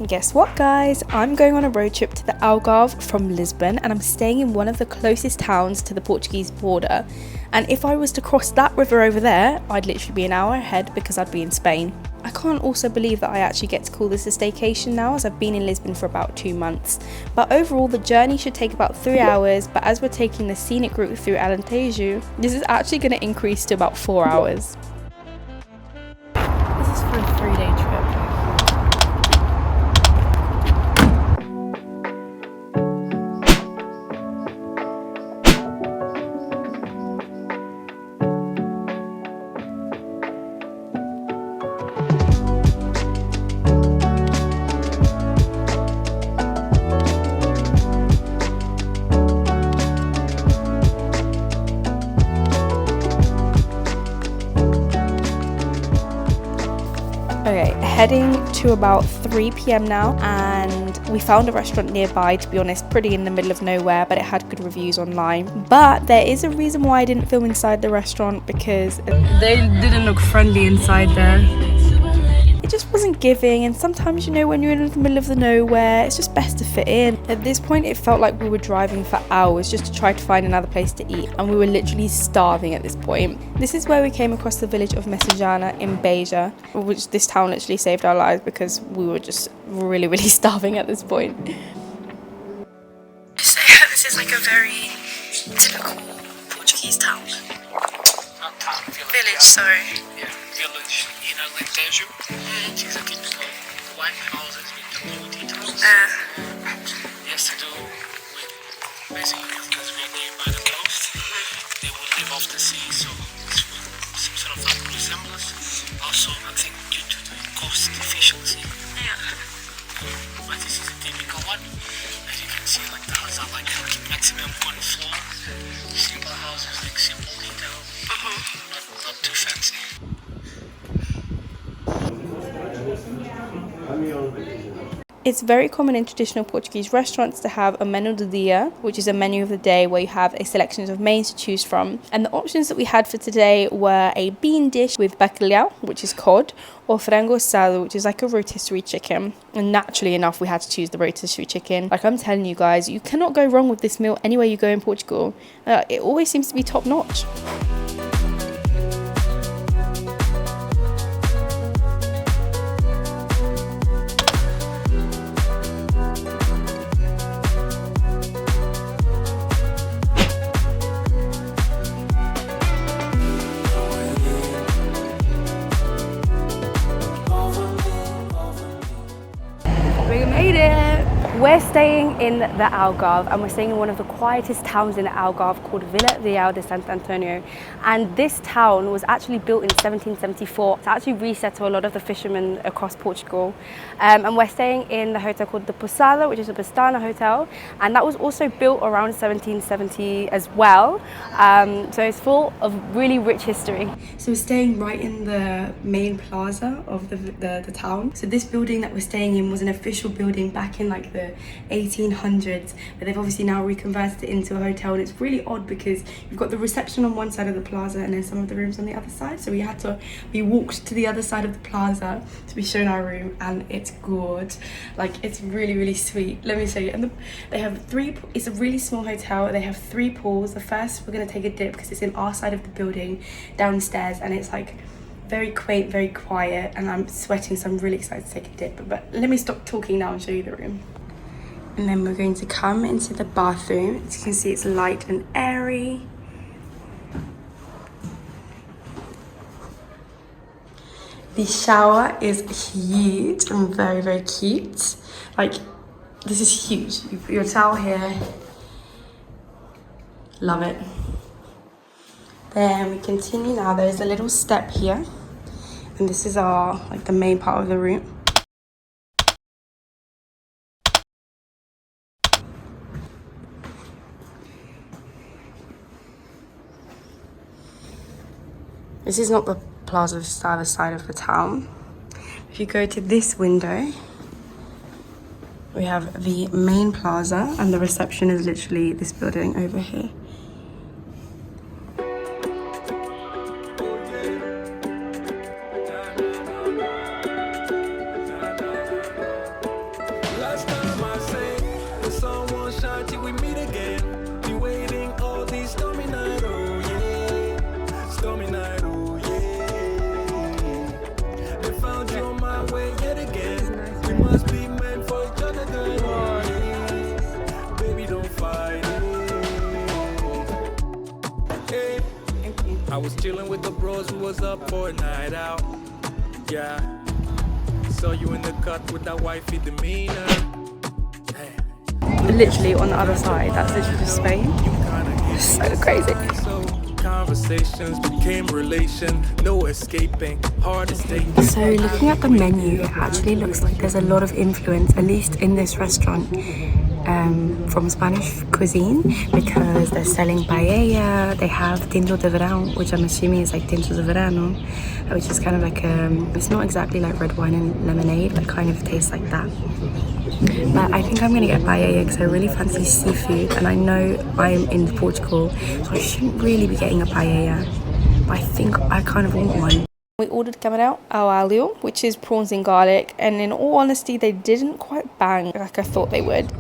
Guess what, guys? I'm going on a road trip to the Algarve from Lisbon, and I'm staying in one of the closest towns to the Portuguese border. And if I was to cross that river over there, I'd literally be an hour ahead because I'd be in Spain. I can't also believe that I actually get to call this a staycation now, as I've been in Lisbon for about 2 months. But overall, the journey should take about 3 hours, but as we're taking the scenic route through Alentejo, this is actually going to increase to about 4 hours. This is for a 3-day trip. Okay, heading to about 3 p.m. now, and we found a restaurant nearby, to be honest, pretty in the middle of nowhere, but it had good reviews online. But there is a reason why I didn't film inside the restaurant, because they didn't look friendly inside there. It just wasn't giving, and sometimes, you know, when you're in the middle of the nowhere, it's just best to fit in. At this point, it felt like we were driving for hours just to try to find another place to eat, and we were literally starving at this point. This is where we came across the village of Messejana in Beja, which this town literally saved our lives because we were just really starving at this point. So yeah, this is like a very typical Portuguese town. Village, sorry. Yeah, village in Alentejo. It is a typical white houses with the blue details. It has to do with basically because we are nearby the coast. They will live off the sea, so it's some sort of like resemblance. Also, I think due to the cost efficiency. Yeah. But this is a typical one. As you can see, like the houses are like maximum 1 floor. Simple houses, like simple detail. Not too fancy. It's very common in traditional Portuguese restaurants to have a menu do dia, which is a menu of the day where you have a selection of mains to choose from. And the options that we had for today were a bean dish with bacalhau, which is cod, or frango assado, which is like a rotisserie chicken. And naturally enough, we had to choose the rotisserie chicken. Like I'm telling you guys, you cannot go wrong with this meal anywhere you go in Portugal. It always seems to be top notch. We made it! We're staying in the Algarve, and we're staying in one of the quietest towns in the Algarve called Vila de Santo Antonio. And this town was actually built in 1774 to actually resettle a lot of the fishermen across Portugal. And we're staying in the hotel called the Posada, which is a Pestana hotel, and that was also built around 1770 as well. So it's full of really rich history. So we're staying right in the main plaza of the town. So this building that we're staying in was an official building back in like the 1800s, but they've obviously now reconverted it into a hotel, and it's really odd because you've got the reception on one side of the plaza and then some of the rooms on the other side. So we walked to the other side of the plaza to be shown our room, and it's good. Like, it's really sweet. Let me show you. And they have it's a really small hotel. They have 3 pools. The first, we're gonna take a dip because it's in our side of the building downstairs, and it's like very quaint, very quiet, and I'm sweating, so I'm really excited to take a dip. But let me stop talking now and show you the room. And then we're going to come into the bathroom. As you can see, it's light and airy. The shower is huge and very cute. Like, this is huge. You put your towel here. Love it. Then we continue now. There's a little step here, and this is the main part of the room. This is not the plaza, this is the other side of the town. If you go to this window, we have the main plaza, and the reception is literally this building over here. last time I say the sun won't shine till we meet again. Be waiting all these stormy night, oh yeah, stormy night, oh yeah. They found you on my way yet again. We must be meant for each other, girl. Oh, yeah. Baby, don't fight it. Hey, I was chilling with the bros who was up for a night out. Yeah, saw you in the cut with that wifey demeanor. Literally on the other side, that's literally just Spain. So crazy. Conversations became relation, no escaping, hard to stay. So looking at the menu, it actually looks like there's a lot of influence, at least in this restaurant, from Spanish cuisine, because they're selling paella, they have tinto de verano, which I'm assuming is like tinto de verano, which is kind of like, it's not exactly like red wine and lemonade, but it kind of tastes like that. But I think I'm going to get paella because I really fancy seafood, and I know I'm in Portugal, so I shouldn't really be getting a paella, but I think I kind of want one. We ordered camarão ao alho, which is prawns in garlic, and in all honesty they didn't quite bang like I thought they would.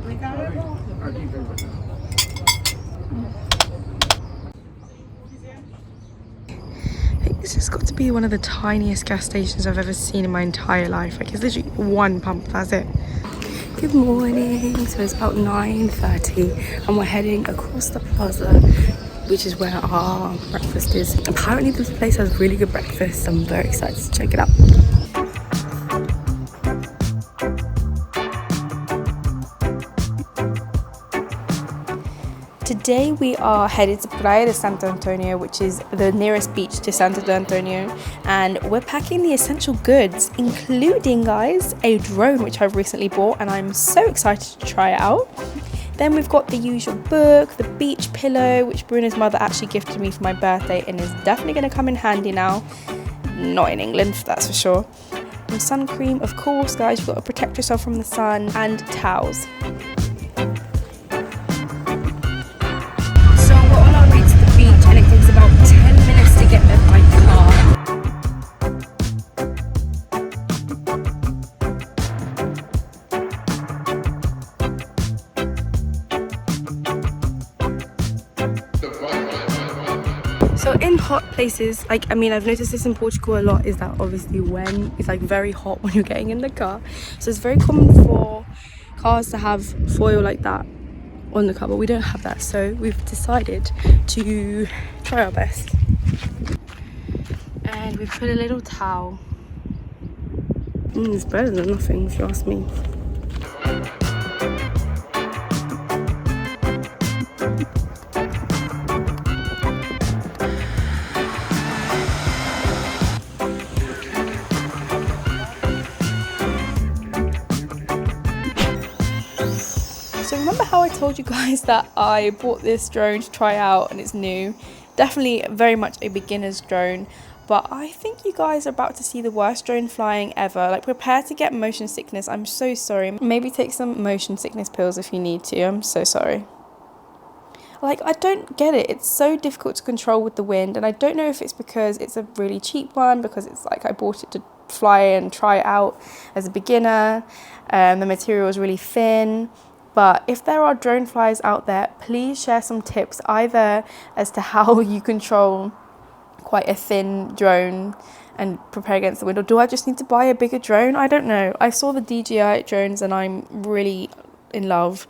I think this has got to be one of the tiniest gas stations I've ever seen in my entire life. Like, it's literally one pump, that's it. Good morning. So it's about 9:30 and we're heading across the plaza, which is where our breakfast is. Apparently this place has really good breakfast, so I'm very excited to check it out. Today we are headed to Praia de Santo Antonio, which is the nearest beach to Santo Antonio, and we're packing the essential goods, including, guys, a drone which I've recently bought and I'm so excited to try it out. Then we've got the usual book, the beach pillow, which Bruno's mother actually gifted me for my birthday and is definitely going to come in handy now. Not in England, that's for sure. And sun cream, of course, guys, you've got to protect yourself from the sun, and towels. And it takes about 10 minutes to get there by car. So in hot places, like, I mean, I've noticed this in Portugal a lot, is that obviously when it's like very hot when you're getting in the car, so it's very common for cars to have foil like that on the car, but we don't have that, so we've decided to try our best. And we've put a little towel. It's better than nothing, if you ask me. So remember how I told you guys that I bought this drone to try out and it's new? Definitely very much a beginner's drone, but I think you guys are about to see the worst drone flying ever. Like, prepare to get motion sickness. I'm so sorry. Maybe take some motion sickness pills if you need to. I'm so sorry. Like, I don't get it. It's so difficult to control with the wind, and I don't know if it's because it's a really cheap one, because it's like I bought it to fly and try it out as a beginner. The material is really thin. But if there are drone flyers out there, please share some tips, either as to how you control quite a thin drone and prepare against the wind, or do I just need to buy a bigger drone? I don't know. I saw the DJI drones and I'm really in love,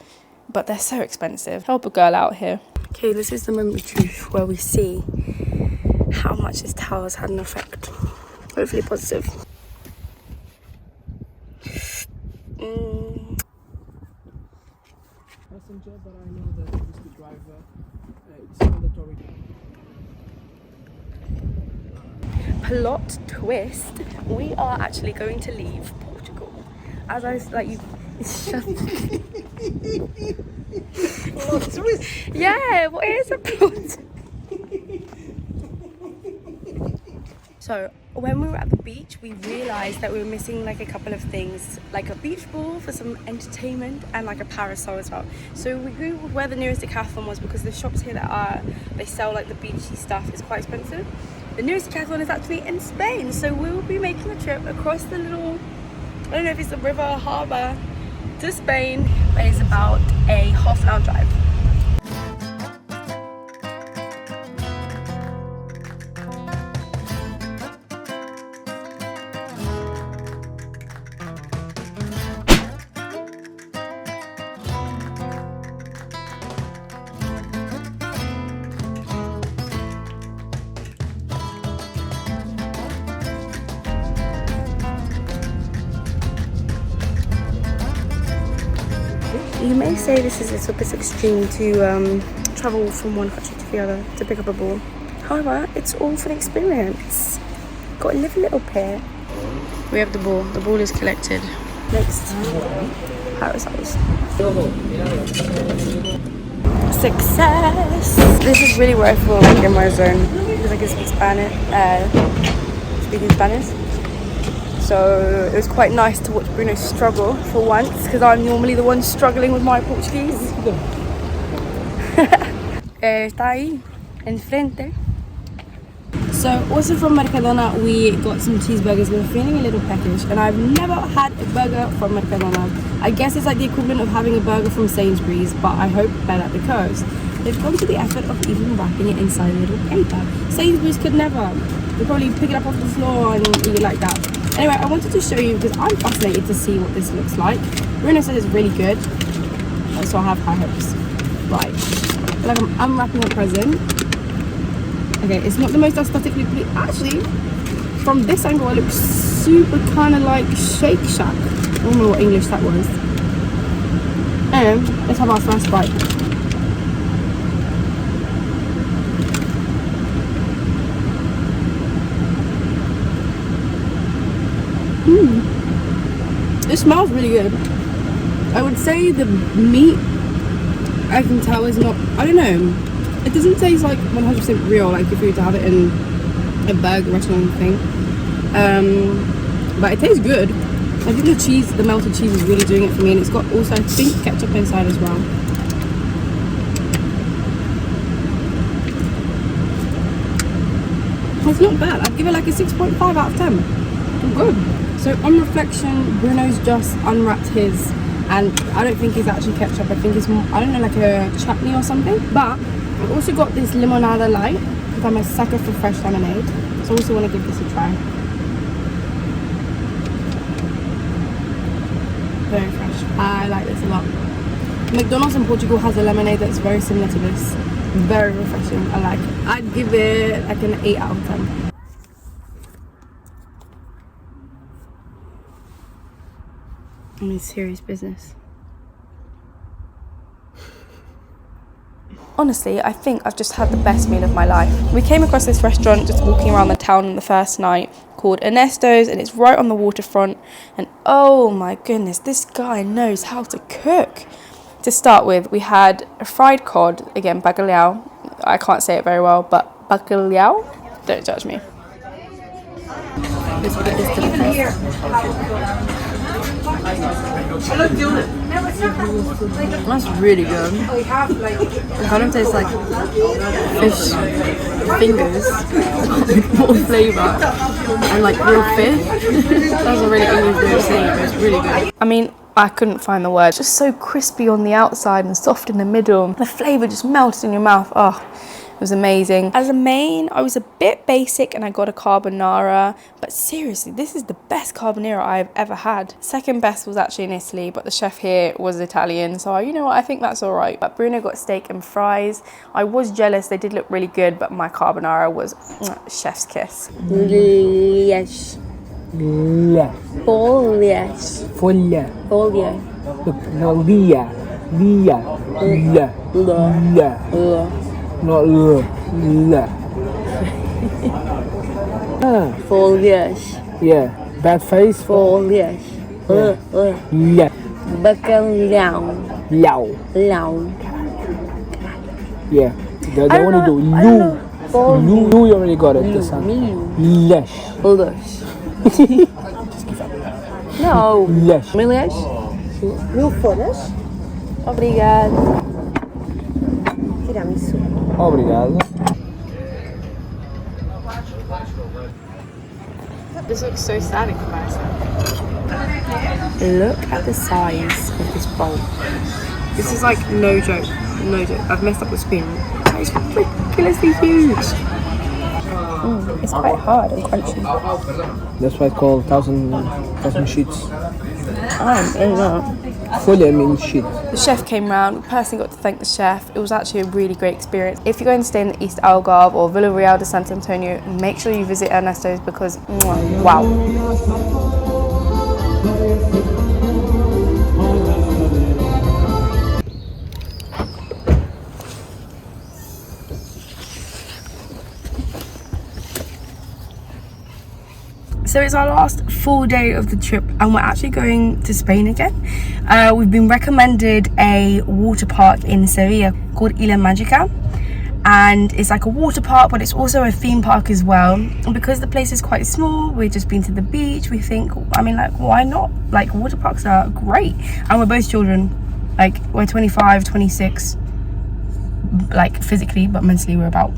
but they're so expensive. Help a girl out here. Okay, this is the moment of truth where we see how much this tower has had an effect. Hopefully positive. Passenger, but I know that it is the driver. It's mandatory. Plot twist: we are actually going to leave Portugal. As I like, you. Plot twist. Yeah, what is a plot? So when we were at the beach, we realized that we were missing like a couple of things, like a beach ball for some entertainment and like a parasol as well. So we googled where the nearest Decathlon was, because the shops here that they sell like the beachy stuff is quite expensive. The nearest Decathlon is actually in Spain, so we'll be making a trip across the little, I don't know if it's a river or harbour, to to Spain, but it's about a half-an-hour drive. You may say this is a little bit extreme to travel from one country to the other to pick up a ball. However, it's all for the experience. Got to live a little bit. We have the ball. The ball is collected. Next, parasite. Success! This is really where I feel like in my zone because I can speak Spanish. So it was quite nice to watch Bruno struggle for once because I'm normally the one struggling with my Portuguese. Está ahí, enfrente. So also from Mercadona we got some cheeseburgers. We were feeling a little peckish and I've never had a burger from Mercadona. I guess it's like the equivalent of having a burger from Sainsbury's, but I hope better because they've gone to the effort of even wrapping it inside a little paper. Sainsbury's could never. They'd probably pick it up off the floor and eat it like that. Anyway, I wanted to show you because I'm fascinated to see what this looks like. Bruno said it's really good, so I have high hopes. Right, like I'm unwrapping a present. Okay, it's not the most aesthetically pretty. Actually, from this angle, it looks super kind of like Shake Shack. I don't know what English that was. And let's have our first bite. It smells really good. I would say the meat, I can tell is not, I don't know, it doesn't taste like 100% real, like if you were to have it in a burger restaurant thing. But it tastes good. I think the cheese, the melted cheese is really doing it for me, and it's got also, I think, ketchup inside as well. It's not bad. I'd give it like a 6.5 out of 10. Good. So on reflection, Bruno's just unwrapped his, and I don't think it's actually ketchup. I think it's more, I don't know, like a chutney or something. But I've also got this limonada light because I'm a sucker for fresh lemonade. So I also want to give this a try. Very fresh. I like this a lot. McDonald's in Portugal has a lemonade that's very similar to this. Very refreshing. I like it. I'd give it like an 8 out of 10. I mean, serious business. Honestly, I think I've just had the best meal of my life. We came across this restaurant just walking around the town on the first night called Ernesto's, and it's right on the waterfront. And oh my goodness, this guy knows how to cook. To start with, we had a fried cod, again, bacalhau. I can't say it very well, but bacalhau, don't judge me. Let's put this to the test. That's really good. It kind of tastes like fish fingers with more flavour and like real fish. That's a really English way of saying it, but it's really good. I mean, I couldn't find the words. Just so crispy on the outside and soft in the middle. The flavour just melted in your mouth. Oh, it was amazing. As a main, I was a bit basic and I got a carbonara. But seriously, this is the best carbonara I've ever had. Second best was actually in Italy, but the chef here was Italian. So you know what, I think that's all right. But Bruno got steak and fries. I was jealous, they did look really good, but my carbonara was chef's kiss. Yes. Folias. Folha. Folha. No, via. Via. Not la. Folias. Yeah. Bad face. Folias. Yeah. Bacalhau. Lao. Yeah. They want to do lu. Lu, you already got it. This one. Lesh. Just give up. No. Lesh. Milhas? Mil folhas? Obrigado. Tiramisu. Obrigado. This looks so sad in comparison. Look at the size of this bowl. This is like no joke, no joke. I've messed up the spoon. That is ridiculously huge. It's quite hard and crunchy. That's why it's called thousand sheets. I don't know. Fully, I mean sheet. The chef came round. We personally got to thank the chef. It was actually a really great experience. If you're going to stay in the East Algarve or Vila Real de Santo Antonio, make sure you visit Ernesto's because wow. So it's our last full day of the trip and we're actually going to Spain again. We've been recommended a water park in Sevilla called Isla Magica, and it's like a water park but it's also a theme park as well. And because the place is quite small, we've just been to the beach, we think, I mean, like, why not? Like, water parks are great. And we're both children, like we're 25, 26, like physically, but mentally we're about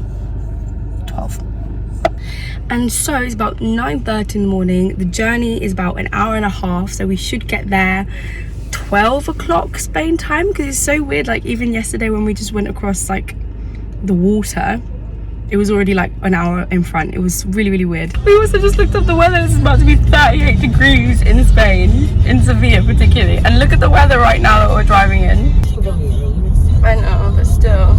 12. And so it's about 9:30 in the morning. The journey is about an hour and a half, so we should get there 12 o'clock Spain time, because it's so weird. Like even yesterday when we just went across like the water, it was already like an hour in front. It was really, really weird. We also just looked up the weather. It's about to be 38 degrees in Spain, in Sevilla particularly. And look at the weather right now that we're driving in. I know, but still.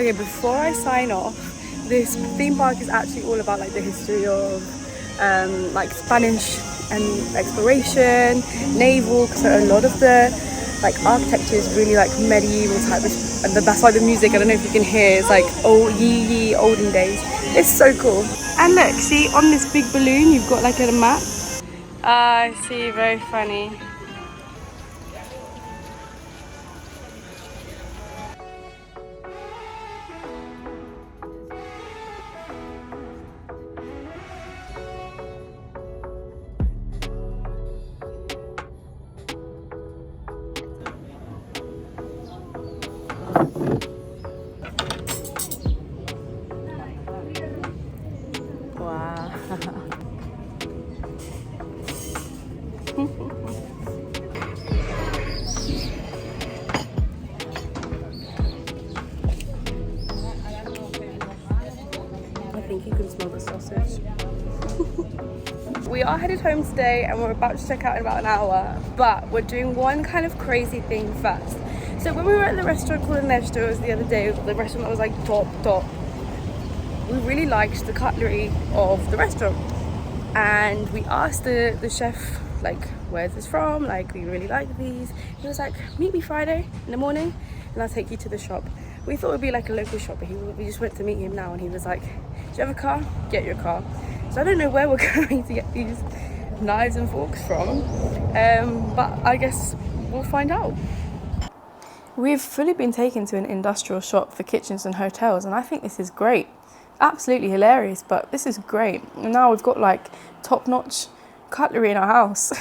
Okay, before I sign off, this theme park is actually all about like the history of like Spanish and exploration, naval, so a lot of the like architecture is really like medieval type, and that's why the music, I don't know if you can hear, it's like oh ye olden days. It's so cool. And look, see on this big balloon you've got like a map. I see, very funny. Wow. I think you can smell the sausage. We are headed home today and we're about to check out in about an hour, but we're doing one kind of crazy thing first. So when we were at the restaurant called Ernesto's the other day, the restaurant that was like top, we really liked the cutlery of the restaurant. And we asked the chef, like, where's this from? Like, we really like these. He was like, meet me Friday in the morning and I'll take you to the shop. We thought it would be like a local shop, but we just went to meet him now and he was like, do you have a car? Get your car. So I don't know where we're going to get these knives and forks from, but I guess we'll find out. We've fully been taken to an industrial shop for kitchens and hotels, and I think this is great. Absolutely hilarious, but this is great. And now we've got like top-notch cutlery in our house.